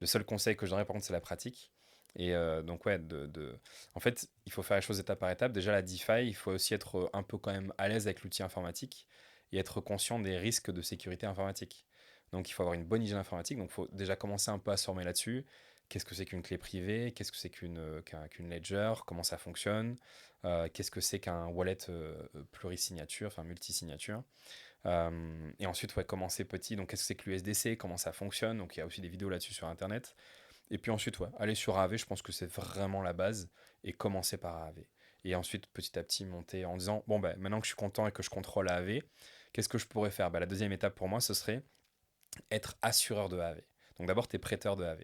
Le seul conseil que je donnerais par contre, c'est la pratique. Et donc ouais, en fait, il faut faire les choses étape par étape. Déjà la DeFi, il faut aussi être un peu quand même à l'aise avec l'outil informatique et être conscient des risques de sécurité informatique. Donc il faut avoir une bonne hygiène informatique. Donc il faut déjà commencer un peu à se former là-dessus. Qu'est-ce que c'est qu'une clé privée? Qu'est-ce que c'est qu'une ledger? Comment ça fonctionne? Qu'est-ce que c'est qu'un wallet plurisignature, enfin multisignature? Et ensuite, ouais, commencer petit. Donc, qu'est-ce que c'est que l'USDC? Comment ça fonctionne? Donc, il y a aussi des vidéos là-dessus sur Internet. Et puis ensuite, ouais, aller sur AAV, je pense que c'est vraiment la base. Et commencer par AAV. Et ensuite, petit à petit, monter en disant, bon, ben, maintenant que je suis content et que je contrôle AAV, qu'est-ce que je pourrais faire? La deuxième étape pour moi, ce serait être assureur de AAV. Donc, d'abord, tu es prêteur de AAV.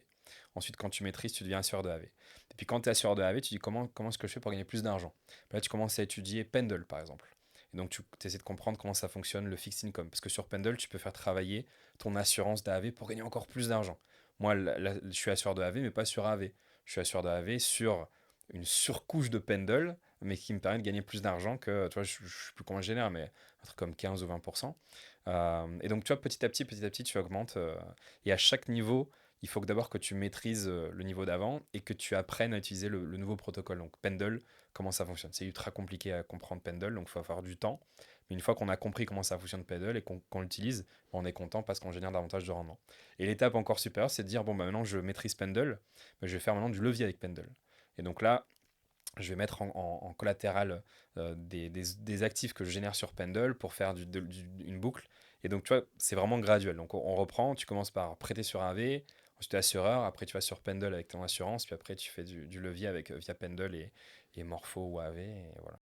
Ensuite, quand tu maîtrises, tu deviens assureur de AV. Et puis quand tu es assureur de AV, tu dis comment est-ce que je fais pour gagner plus d'argent? Là, tu commences à étudier Pendle, par exemple. Et donc, tu essaies de comprendre comment ça fonctionne le fixed income. Parce que sur Pendle, tu peux faire travailler ton assurance d'AV pour gagner encore plus d'argent. Moi, là, je suis assureur de AV, mais pas sur AV. Je suis assureur de AV sur une surcouche de Pendle, mais qui me permet de gagner plus d'argent que, tu vois, je ne sais plus comment je génère, mais un truc comme 15 ou 20%. Et donc, tu vois, petit à petit, tu augmentes. Et à chaque niveau, il faut que d'abord que tu maîtrises le niveau d'avant et que tu apprennes à utiliser le nouveau protocole. Donc Pendle, comment ça fonctionne? C'est ultra compliqué à comprendre Pendle, donc il faut avoir du temps. Mais une fois qu'on a compris comment ça fonctionne Pendle et qu'on l'utilise, on est content parce qu'on génère davantage de rendement. Et l'étape encore supérieure, c'est de dire, bon, bah, maintenant que je maîtrise Pendle, bah, je vais faire maintenant du levier avec Pendle. Et donc là, je vais mettre en collatéral des actifs que je génère sur Pendle pour faire une boucle. Et donc, tu vois, c'est vraiment graduel. Donc, on reprend, tu commences par prêter sur AV, ensuite tu es assureur, après tu vas sur Pendle avec ton assurance, puis après tu fais du levier avec, via Pendle et Morpho ou AV, et voilà.